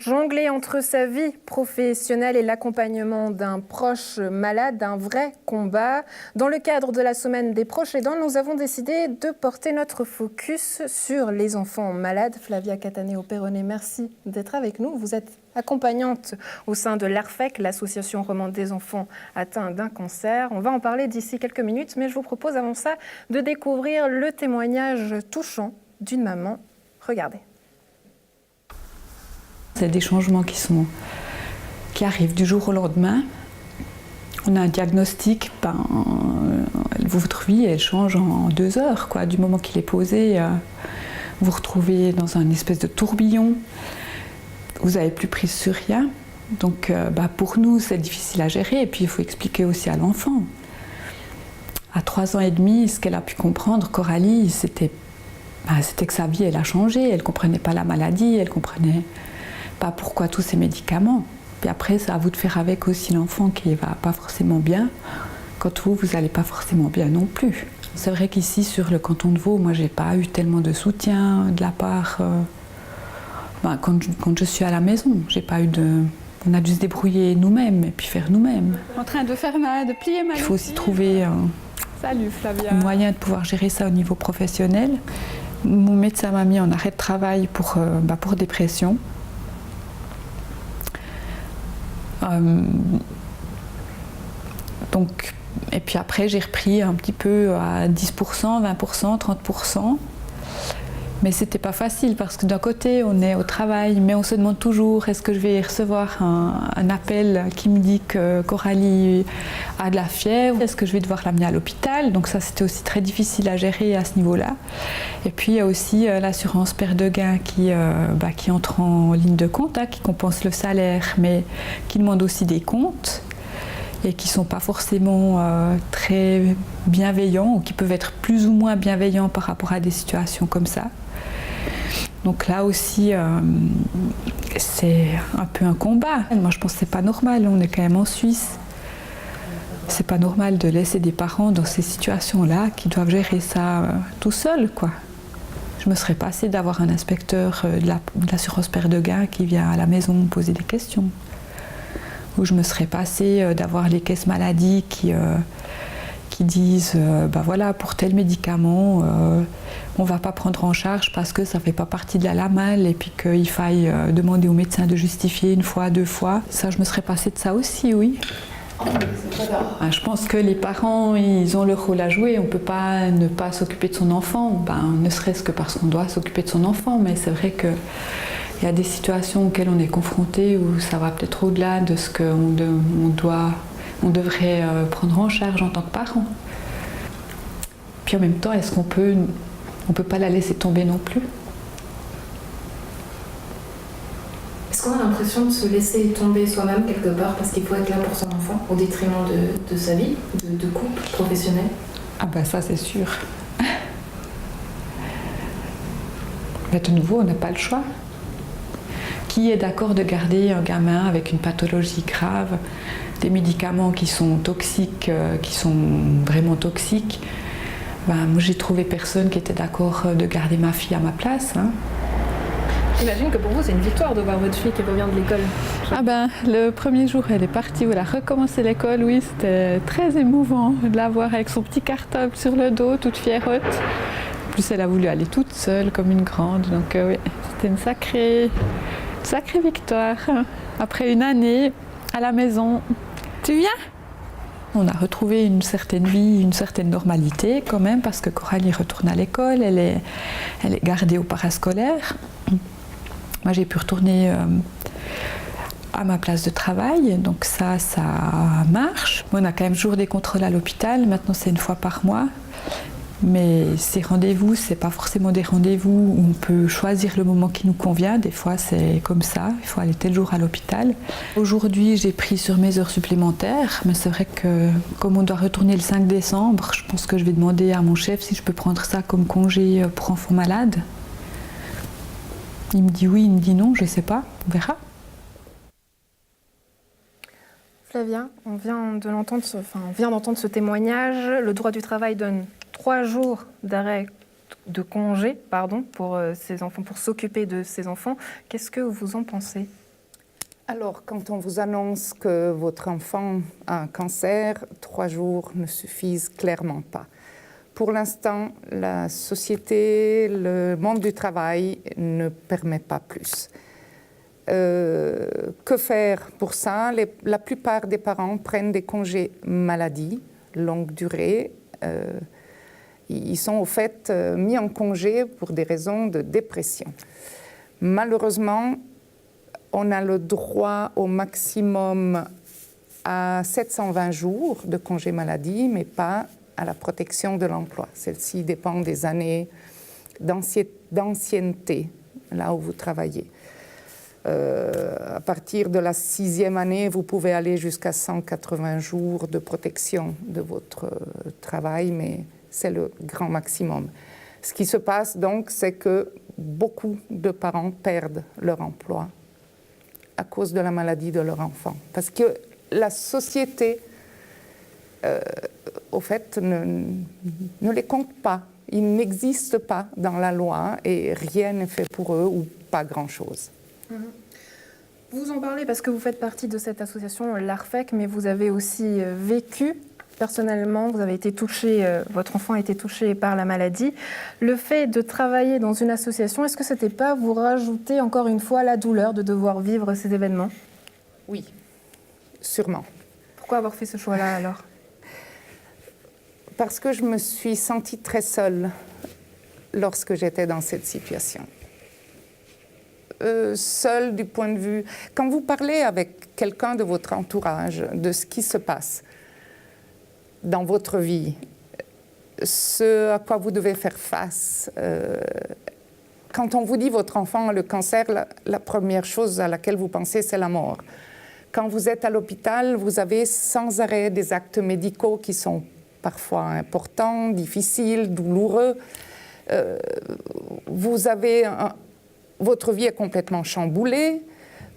Jongler entre sa vie professionnelle et l'accompagnement d'un proche malade, un vrai combat. Dans le cadre de la semaine des proches aidants, nous avons décidé de porter notre focus sur les enfants malades. Flavia Cataneo-Perronnet, merci d'être avec nous. Vous êtes accompagnante au sein de l'ARFEC, l'association romande des enfants atteints d'un cancer. On va en parler d'ici quelques minutes, mais je vous propose avant ça de découvrir le témoignage touchant d'une maman. Regardez. C'est des changements qui arrivent du jour au lendemain. On a un diagnostic, votre vie elle change en 2 heures, quoi. Du moment qu'il est posé, vous vous retrouvez dans un espèce de tourbillon. Vous n'avez plus prise sur rien. Donc pour nous, c'est difficile à gérer. Et puis il faut expliquer aussi à l'enfant. À 3 ans et demi, ce qu'elle a pu comprendre, Coralie, c'était que sa vie, elle a changé. Elle ne comprenait pas la maladie, elle ne comprenait pas pourquoi tous ces médicaments. Puis après, c'est à vous de faire avec aussi l'enfant qui ne va pas forcément bien, quand vous n'allez pas forcément bien non plus. C'est vrai qu'ici, sur le canton de Vaud, moi, je n'ai pas eu tellement de soutien de la part... quand je suis à la maison, j'ai pas eu de... On a dû se débrouiller nous-mêmes et puis faire nous-mêmes. En train de plier ma... Il faut aussi trouver Salut, Flavia. un moyen de pouvoir gérer ça au niveau professionnel. Mon médecin m'a mis en arrêt de travail pour dépression. Et puis après, j'ai repris un petit peu à 10%, 20%, 30%. Mais c'était pas facile parce que d'un côté, on est au travail, mais on se demande toujours est-ce que je vais recevoir un appel qui me dit que Coralie a de la fièvre, est-ce que je vais devoir l'amener à l'hôpital? Donc ça, c'était aussi très difficile à gérer à ce niveau-là. Et puis il y a aussi l'assurance perte de gain qui entre en ligne de compte, qui compense le salaire, mais qui demande aussi des comptes et qui ne sont pas forcément très bienveillants ou qui peuvent être plus ou moins bienveillants par rapport à des situations comme ça. Donc là aussi, c'est un peu un combat. Moi, je pense que c'est pas normal. On est quand même en Suisse. C'est pas normal de laisser des parents dans ces situations-là qui doivent gérer ça tout seuls, quoi. Je me serais passée d'avoir un inspecteur de l'assurance perte de gain qui vient à la maison me poser des questions. Ou je me serais passée d'avoir les caisses maladie qui disent voilà, pour tel médicament on ne va pas prendre en charge parce que ça ne fait pas partie de la LAMAL et puis qu'il faille demander au médecin de justifier 1 fois, 2 fois. Ça, je me serais passée de ça aussi, oui. Je pense que les parents, ils ont leur rôle à jouer. On ne peut pas ne pas s'occuper de son enfant, ne serait-ce que parce qu'on doit s'occuper de son enfant. Mais c'est vrai qu'il y a des situations auxquelles on est confronté où ça va peut-être au-delà de ce qu'on devrait prendre en charge en tant que parent. Puis en même temps, est-ce qu'on peut pas la laisser tomber non plus? Est-ce qu'on a l'impression de se laisser tomber soi-même quelque part parce qu'il faut être là pour son enfant au détriment de sa vie, de couple professionnel? Ça c'est sûr. Mais de nouveau, on n'a pas le choix. Qui est d'accord de garder un gamin avec une pathologie grave, des médicaments qui sont toxiques, qui sont vraiment toxiques? Moi, j'ai trouvé personne qui était d'accord de garder ma fille à ma place. J'imagine que pour vous, c'est une victoire de voir votre fille qui revient de l'école. Le premier jour, elle est partie, elle a recommencé l'école, oui, c'était très émouvant de la voir avec son petit cartable sur le dos, toute fiérotte. En plus, elle a voulu aller toute seule, comme une grande, donc oui, c'était une sacrée victoire. Après une année à la maison, tu viens? On a retrouvé une certaine vie, une certaine normalité quand même, parce que Coralie retourne à l'école, elle est gardée au parascolaire. Moi, j'ai pu retourner à ma place de travail, donc ça marche. On a quand même toujours des contrôles à l'hôpital, maintenant c'est 1 fois par mois. Mais ces rendez-vous, c'est pas forcément des rendez-vous où on peut choisir le moment qui nous convient. Des fois, c'est comme ça, il faut aller tel jour à l'hôpital. Aujourd'hui, j'ai pris sur mes heures supplémentaires, mais c'est vrai que comme on doit retourner le 5 décembre, je pense que je vais demander à mon chef si je peux prendre ça comme congé pour enfants malades. Il me dit oui, il me dit non, je sais pas, on verra. Flavia, on vient d'entendre ce témoignage. Le droit du travail donne 3 jours de congé pour ces enfants, pour s'occuper de ces enfants. Qu'est-ce que vous en pensez? Alors, quand on vous annonce que votre enfant a un cancer, 3 jours ne suffisent clairement pas. Pour l'instant, la société, le monde du travail ne permet pas plus. Que faire pour ça? La plupart des parents prennent des congés maladie, longue durée. Ils sont au fait mis en congé pour des raisons de dépression. Malheureusement, on a le droit au maximum à 720 jours de congé maladie, mais pas à la protection de l'emploi. Celle-ci dépend des années d'ancienneté, là où vous travaillez. À partir de la 6e année, vous pouvez aller jusqu'à 180 jours de protection de votre travail, mais c'est le grand maximum. Ce qui se passe donc, c'est que beaucoup de parents perdent leur emploi à cause de la maladie de leur enfant. Parce que la société, au fait, ne les compte pas. Ils n'existent pas dans la loi et rien n'est fait pour eux ou pas grand-chose. Vous en parlez parce que vous faites partie de cette association, l'ARFEC, mais vous avez aussi vécu personnellement, vous avez été touché, votre enfant a été touché par la maladie. Le fait de travailler dans une association, est-ce que ce n'était pas vous rajouter encore une fois la douleur de devoir vivre ces événements? Oui, sûrement. Pourquoi avoir fait ce choix-là alors? Parce que je me suis sentie très seule lorsque j'étais dans cette situation. Seule du point de vue... Quand vous parlez avec quelqu'un de votre entourage, de ce qui se passe dans votre vie, ce à quoi vous devez faire face, quand on vous dit votre enfant a le cancer, la première chose à laquelle vous pensez, c'est la mort. Quand vous êtes à l'hôpital, vous avez sans arrêt des actes médicaux qui sont parfois importants, difficiles, douloureux. Votre vie est complètement chamboulée.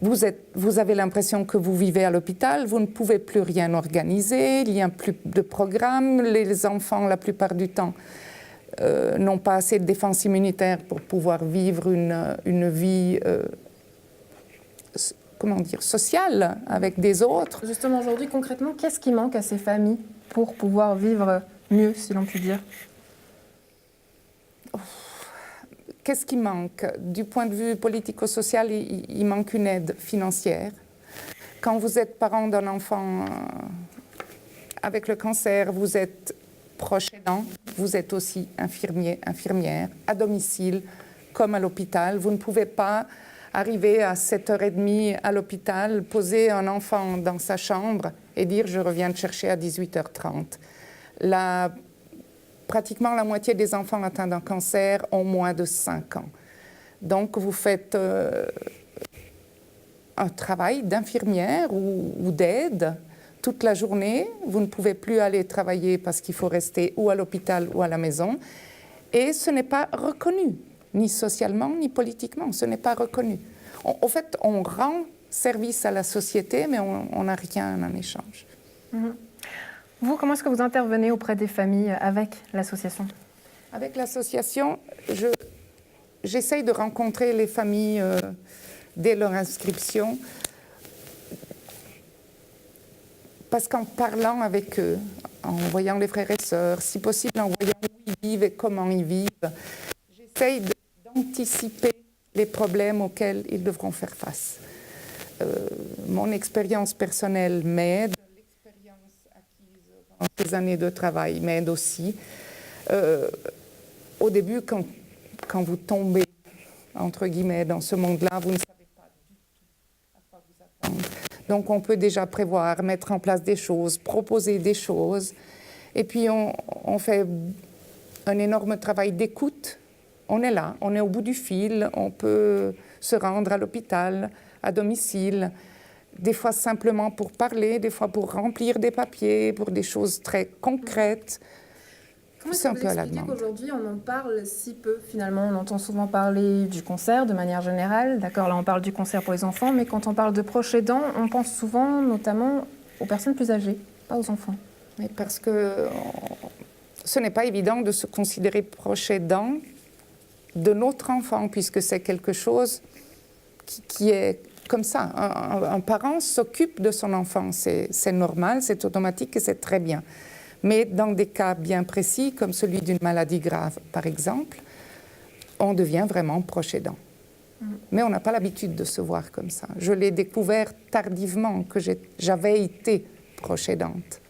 Vous avez l'impression que vous vivez à l'hôpital, vous ne pouvez plus rien organiser, il n'y a plus de programme. Les enfants, la plupart du temps, n'ont pas assez de défense immunitaire pour pouvoir vivre une vie sociale avec des autres. Justement, aujourd'hui, concrètement, qu'est-ce qui manque à ces familles pour pouvoir vivre mieux, si l'on peut dire? Qu'est-ce qui manque? Du point de vue politico-social, il manque une aide financière. Quand vous êtes parent d'un enfant avec le cancer, vous êtes proche aidant, vous êtes aussi infirmier, infirmière, à domicile, comme à l'hôpital. Vous ne pouvez pas arriver à 7h30 à l'hôpital, poser un enfant dans sa chambre et dire « je reviens te chercher à 18h30 ». Pratiquement la moitié des enfants atteints d'un cancer ont moins de 5 ans. Donc vous faites un travail d'infirmière ou d'aide toute la journée. Vous ne pouvez plus aller travailler parce qu'il faut rester ou à l'hôpital ou à la maison. Et ce n'est pas reconnu, ni socialement, ni politiquement. Ce n'est pas reconnu. En fait, on rend service à la société, mais on n'a rien en échange. Mm-hmm. Vous, comment est-ce que vous intervenez auprès des familles avec l'association? Avec l'association, j'essaye de rencontrer les familles dès leur inscription, parce qu'en parlant avec eux, en voyant les frères et sœurs, si possible en voyant où ils vivent et comment ils vivent, j'essaye d'anticiper les problèmes auxquels ils devront faire face. Mon expérience personnelle m'aide. Ces années de travail m'aident aussi. Au début, quand vous tombez, entre guillemets, dans ce monde-là, vous ne savez pas du tout à quoi vous attendre. Donc, on peut déjà prévoir, mettre en place des choses, proposer des choses. Et puis, on fait un énorme travail d'écoute. On est là, on est au bout du fil, on peut se rendre à l'hôpital, à domicile, des fois simplement pour parler, des fois pour remplir des papiers, pour des choses très concrètes. Comment est-ce que vous expliquez qu'aujourd'hui on en parle si peu finalement? On entend souvent parler du cancer de manière générale, d'accord, là on parle du cancer pour les enfants, mais quand on parle de proches aidants, on pense souvent notamment aux personnes plus âgées, pas aux enfants. Mais parce que ce n'est pas évident de se considérer proche aidant de notre enfant, puisque c'est quelque chose qui est comme ça. Un parent s'occupe de son enfant, c'est normal, c'est automatique et c'est très bien. Mais dans des cas bien précis, comme celui d'une maladie grave, par exemple, on devient vraiment proche aidant. Mais on n'a pas l'habitude de se voir comme ça. Je l'ai découvert tardivement que j'avais été proche aidante.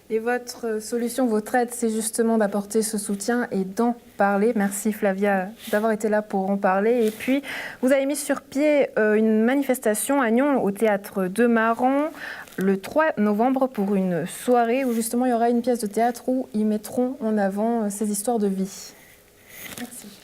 Et votre solution, votre aide, c'est justement d'apporter ce soutien et d'en parler. Merci Flavia d'avoir été là pour en parler. Et puis, vous avez mis sur pied une manifestation à Nyon au théâtre de Maran le 3 novembre pour une soirée où justement il y aura une pièce de théâtre où ils mettront en avant ces histoires de vie. Merci.